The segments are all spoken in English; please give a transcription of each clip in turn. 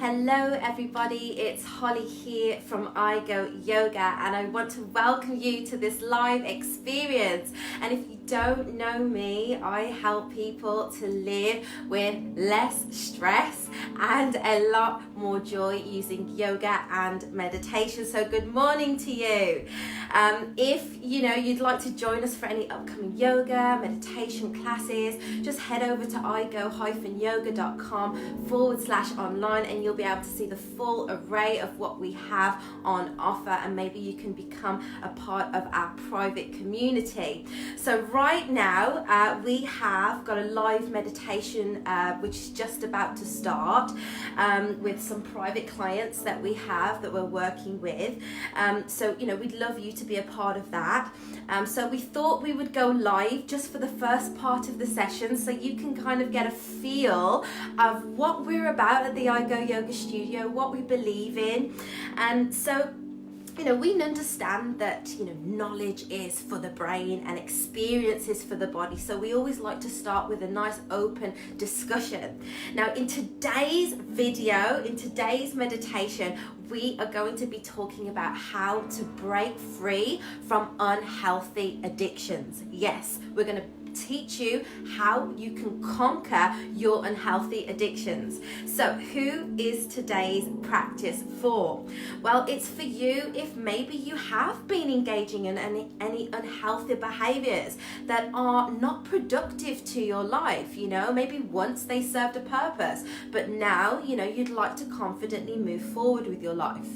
Hello everybody, it's Holly here from iGo Yoga, and I want to welcome you to this live experience. And if you don't know me, I help people to live with less stress and a lot more joy using yoga and meditation. So good morning to you. If you'd like to join us for any upcoming yoga, meditation classes, just head over to igo-yoga.com/online and you'll be able to see the full array of what we have on offer, and maybe you can become a part of our private community. So right now we have got a live meditation which is just about to start with some private clients that we have that we're working with. So we'd love you to be a part of that. So we thought we would go live just for the first part of the session, so you can kind of get a feel of what we're about at the iGo Yoga Studio, what we believe in. And so we understand that knowledge is for the brain and experience is for the body, so we always like to start with a nice open discussion. Now in today's video, in today's meditation, we are going to be talking about how to break free from unhealthy addictions. Yes, we're going to teach you how you can conquer your unhealthy addictions. So who is today's practice for? Well, it's for you if maybe you have been engaging in any unhealthy behaviors that are not productive to your life. Maybe once they served a purpose, but now you'd like to confidently move forward with your life.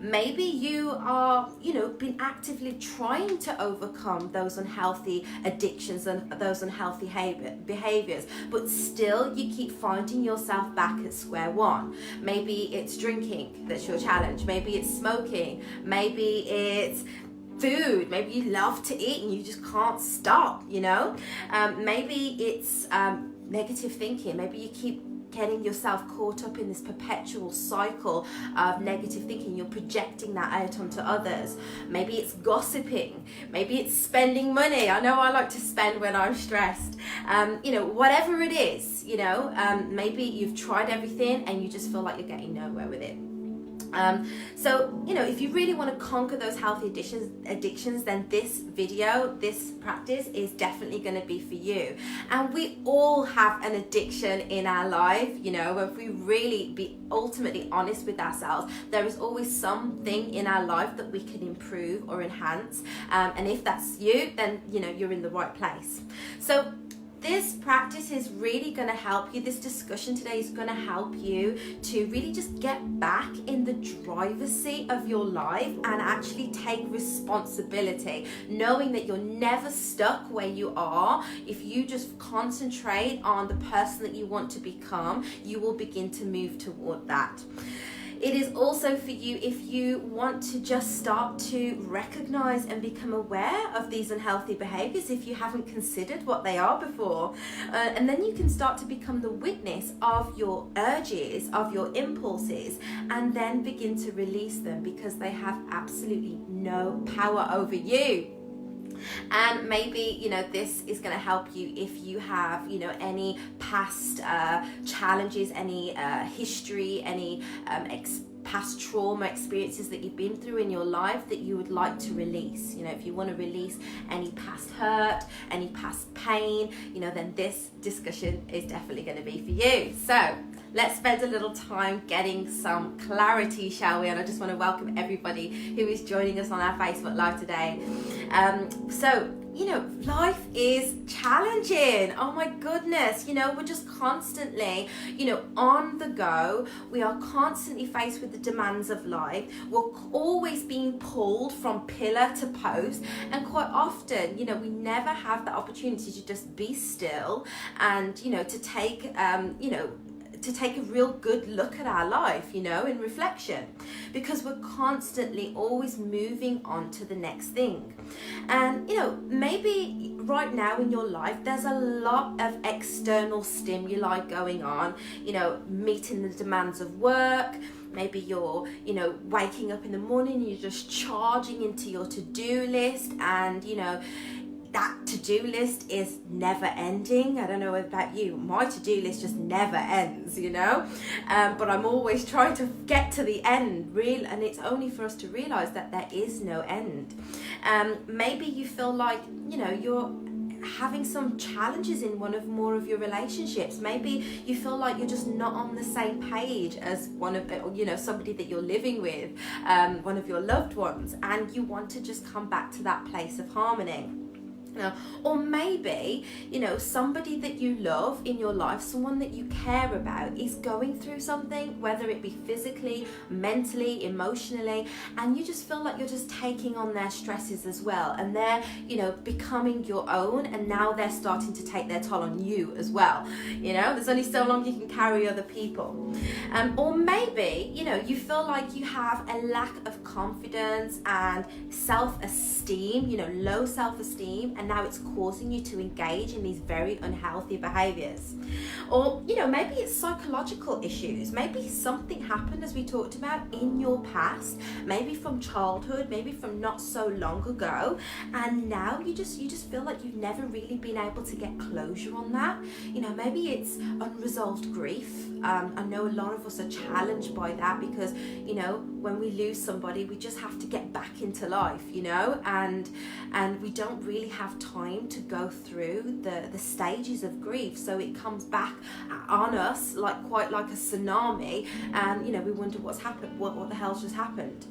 Maybe you are been actively trying to overcome those unhealthy addictions and those unhealthy behaviors, but still you keep finding yourself back at square one. Maybe it's drinking that's your challenge, maybe it's smoking, maybe it's food, maybe you love to eat and you just can't stop. Maybe it's negative thinking, maybe you keep getting yourself caught up in this perpetual cycle of negative thinking. You're projecting that out onto others. Maybe it's gossiping, maybe it's spending money. I know I like to spend when I'm stressed. Whatever it is, maybe you've tried everything and you just feel like you're getting nowhere with it. So if you really want to conquer those healthy addictions, then this video, this practice is definitely going to be for you. And we all have an addiction in our life. If we really be ultimately honest with ourselves, there is always something in our life that we can improve or enhance. And if that's you, then you're in the right place. So this practice is really going to help you. This discussion today is going to help you to really just get back in the driver's seat of your life and actually take responsibility, knowing that you're never stuck where you are. If you just concentrate on the person that you want to become, you will begin to move toward that. It is also for you if you want to just start to recognize and become aware of these unhealthy behaviors if you haven't considered what they are before. And then you can start to become the witness of your urges, of your impulses, and then begin to release them because they have absolutely no power over you. And maybe this is going to help you if you have any past challenges, any history, any past trauma experiences that you've been through in your life that you would like to release. If you want to release any past hurt, any past pain, then this discussion is definitely going to be for you. So let's spend a little time getting some clarity, shall we? And I just want to welcome everybody who is joining us on our Facebook Live today. Life is challenging. Oh my goodness. We're just constantly, on the go. We are constantly faced with the demands of life. We're always being pulled from pillar to post. And quite often, we never have the opportunity to just be still and, to take a real good look at our life, in reflection, because we're constantly always moving on to the next thing. And, maybe right now in your life, there's a lot of external stimuli going on, meeting the demands of work. Maybe you're, waking up in the morning and you're just charging into your to-do list and, that to-do list is never ending. I don't know about you, my to-do list just never ends, you know, but I'm always trying to get to the end, and it's only for us to realize that there is no end. Maybe you feel like, you know, you're having some challenges in more of your relationships. Maybe you feel like you're just not on the same page as one of, you know, somebody that you're living with, one of your loved ones, and you want to just come back to that place of harmony. Or maybe, you know, somebody that you love in your life, someone that you care about, is going through something, whether it be physically, mentally, emotionally, and you just feel like you're just taking on their stresses as well, and they're, you know, becoming your own, and now they're starting to take their toll on you as well. You know, there's only so long you can carry other people. Or maybe, you know, you feel like you have a lack of confidence and self-esteem, you know, low self-esteem, and now it's causing you to engage in these very unhealthy behaviors. Or, you know, maybe it's psychological issues. Maybe something happened, as we talked about, in your past, maybe from childhood, maybe from not so long ago, and now you just feel like you've never really been able to get closure on that. You know, maybe it's unresolved grief. I know a lot of us are challenged by that because, you know, when we lose somebody, we just have to get back into life, you know, and we don't really have time to go through the stages of grief, so it comes back on us quite like a tsunami, and, you know, we wonder what's happened, what the hell's just happened.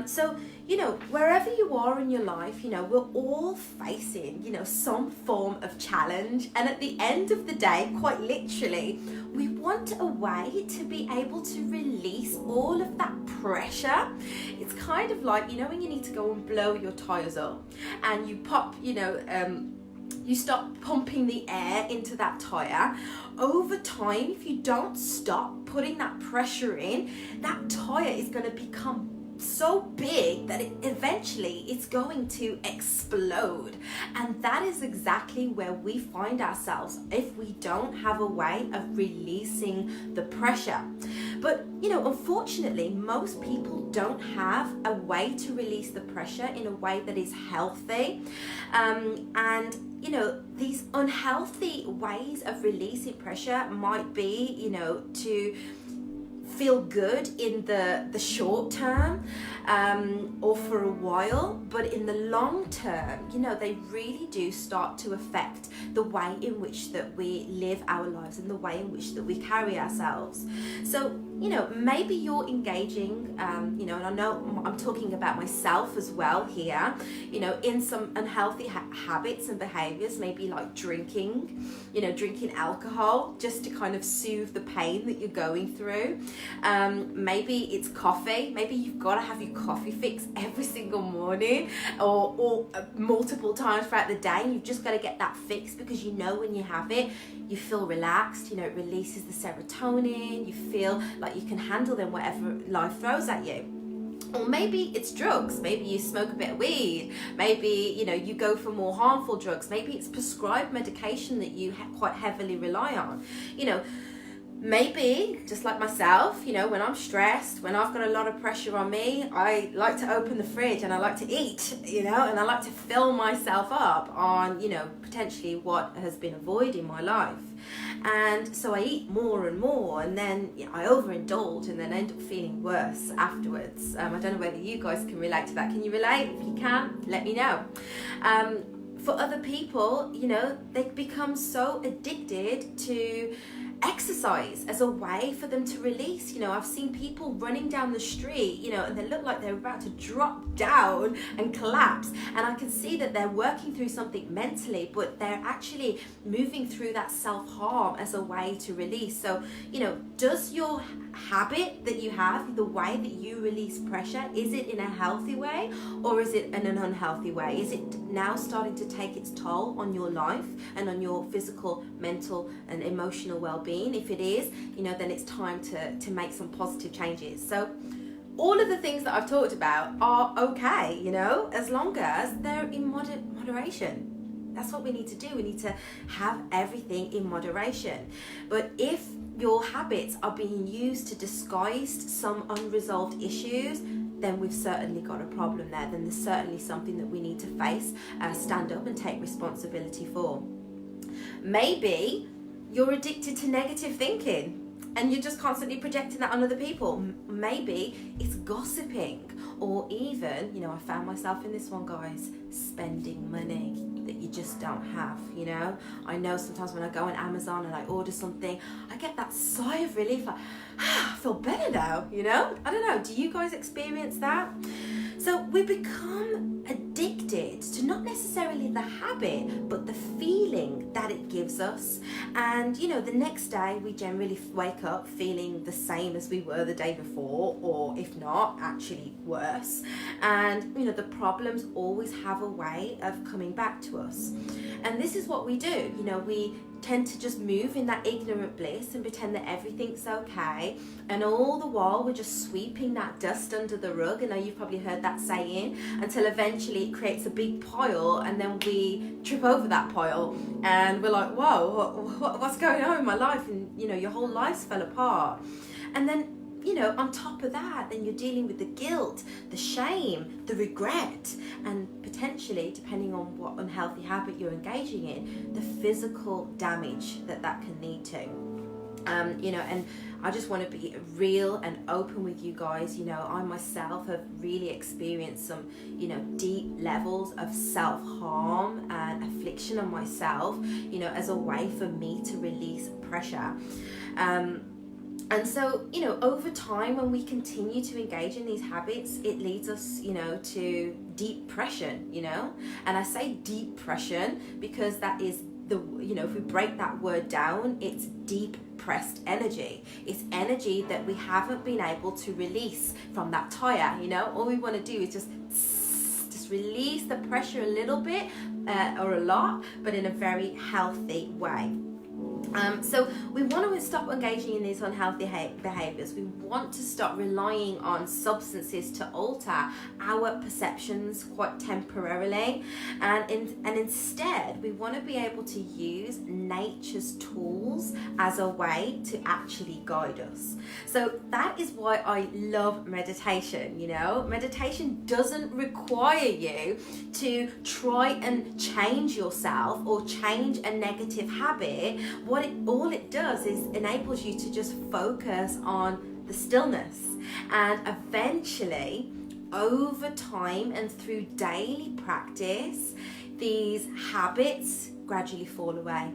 So, you know, wherever you are in your life, you know, we're all facing, you know, some form of challenge, and at the end of the day, quite literally, we want a way to be able to release all of that pressure. It's kind of like, you know, when you need to go and blow your tires up, and you pop, you know, you stop pumping the air into that tire. Over time, if you don't stop putting that pressure in, that tire is going to become so big that eventually it's going to explode. And that is exactly where we find ourselves if we don't have a way of releasing the pressure. But, you know, unfortunately, most people don't have a way to release the pressure in a way that is healthy. And, you know, these unhealthy ways of releasing pressure might be, you know, to feel good in the short term, or for a while, but in the long term, you know, they really do start to affect the way in which that we live our lives and the way in which that we carry ourselves. So, you know, maybe you're engaging, you know, and I know I'm talking about myself as well here, you know, in some unhealthy habits and behaviors, maybe like drinking, you know, drinking alcohol just to kind of soothe the pain that you're going through. Maybe it's coffee. Maybe you've got to have your coffee fix every single morning, or multiple times throughout the day. You've just got to get that fix because you know when you have it, you feel relaxed, you know, it releases the serotonin, you feel like you can handle then whatever life throws at you. Or maybe it's drugs. Maybe you smoke a bit of weed. Maybe, you know, you go for more harmful drugs. Maybe it's prescribed medication that you quite heavily rely on. You know, maybe, just like myself, you know, when I'm stressed, when I've got a lot of pressure on me, I like to open the fridge and I like to eat, you know, and I like to fill myself up on, you know, potentially what has been a void in my life. And so I eat more and more, and then, you know, I overindulge and then end up feeling worse afterwards. I don't know whether you guys can relate to that. Can you relate? If you can, let me know. For other people, you know, they become so addicted to exercise as a way for them to release. You know, I've seen people running down the street, you know, and they look like they're about to drop down and collapse, and I can see that they're working through something mentally, but they're actually moving through that self-harm as a way to release. So, you know, does your habit that you have, the way that you release pressure, is it in a healthy way or is it in an unhealthy way? Is it now starting to take its toll on your life and on your physical, mental and emotional well-being? If it is, you know, then it's time to make some positive changes. So all of the things that I've talked about are okay, you know, as long as they're in moderation. That's what we need to do. We need to have everything in moderation. But if your habits are being used to disguise some unresolved issues, then we've certainly got a problem there. Then there's certainly something that we need to face, stand up and take responsibility for. Maybe you're addicted to negative thinking and you're just constantly projecting that on other people. Maybe it's gossiping, or even, you know, I found myself in this one, guys, spending money that you just don't have, you know. I know sometimes when I go on Amazon and I order something, I get that sigh of relief, like, I feel better now, you know. I don't know, do you guys experience that? So we become addicted to not necessarily the habit, but the feeling that it gives us. And, you know, the next day we generally wake up feeling the same as we were the day before, or if not, actually worse. And, you know, the problems always have a way of coming back to us. And this is what we do. You know, we tend to just move in that ignorant bliss and pretend that everything's okay, and all the while we're just sweeping that dust under the rug. I know you've probably heard that saying, until eventually it creates a big pile, and then we trip over that pile and we're like, whoa, what's going on in my life? And you know, your whole life's fell apart. And then, you know, on top of that, then you're dealing with the guilt, the shame, the regret, and potentially, depending on what unhealthy habit you're engaging in, the physical damage that can lead to. You know, and I just want to be real and open with you guys. You know, I myself have really experienced some, you know, deep levels of self-harm and affliction on myself, you know, as a way for me to release pressure. And so, you know, over time, when we continue to engage in these habits, it leads us, you know, to depression, you know. And I say depression because that is the, you know, if we break that word down, it's deep pressed energy. It's energy that we haven't been able to release from that tire, you know. All we want to do is just release the pressure a little bit or a lot, but in a very healthy way. So we want to stop engaging in these unhealthy behaviors. We want to stop relying on substances to alter our perceptions quite temporarily, and instead we want to be able to use nature's tools as a way to actually guide us. So that is why I love meditation. You know, meditation doesn't require you to try and change yourself or change a negative habit. All it does is enables you to just focus on the stillness, and eventually, over time and through daily practice, these habits gradually fall away.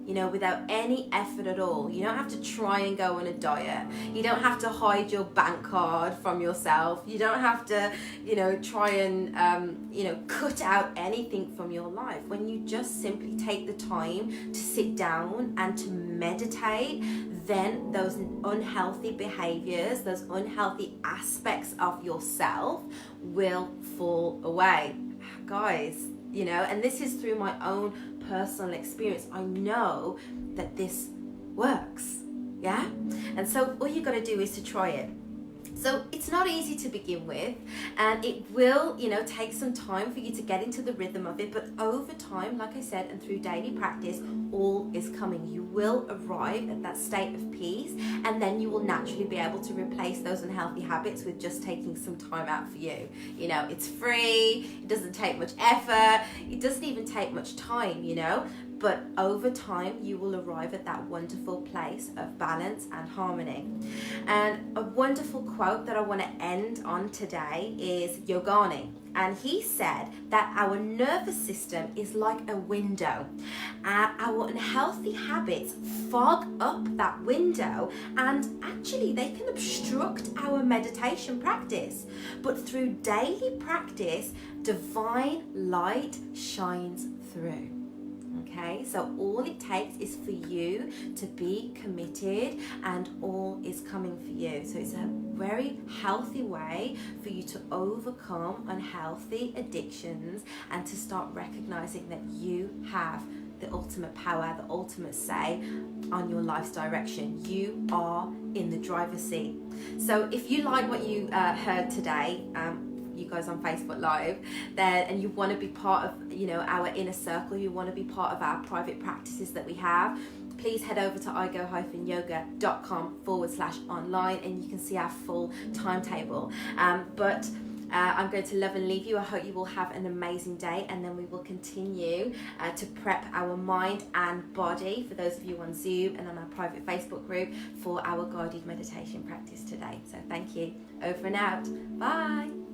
You know, without any effort at all. You don't have to try and go on a diet. You don't have to hide your bank card from yourself. You don't have to, you know, try and, you know, cut out anything from your life. When you just simply take the time to sit down and to meditate, then those unhealthy behaviors, those unhealthy aspects of yourself will fall away. Guys, you know, and this is through my own personal experience. I know that this works, yeah? And so all you got to do is to try it. So it's not easy to begin with, and it will, you know, take some time for you to get into the rhythm of it, but over time, like I said, and through daily practice, all is coming. You will arrive at that state of peace, and then you will naturally be able to replace those unhealthy habits with just taking some time out for you. You know, it's free, it doesn't take much effort, it doesn't even take much time, you know, but over time you will arrive at that wonderful place of balance and harmony. And a wonderful quote that I want to end on today is Yogani, and he said that our nervous system is like a window. Our unhealthy habits fog up that window, and actually they can obstruct our meditation practice. But through daily practice, divine light shines through. Okay, so all it takes is for you to be committed, and all is coming for you. So it's a very healthy way for you to overcome unhealthy addictions and to start recognizing that you have the ultimate power, the ultimate say on your life's direction. You are in the driver's seat. So if you like what you heard today, you guys on Facebook Live there, and you want to be part of, you know, our inner circle, you want to be part of our private practices that we have, please head over to igo-yoga.com/online and you can see our full timetable. But I'm going to love and leave you. I hope you will have an amazing day, and then we will continue to prep our mind and body, for those of you on Zoom and on our private Facebook group, for our guided meditation practice today. So thank you. Over and out. Bye.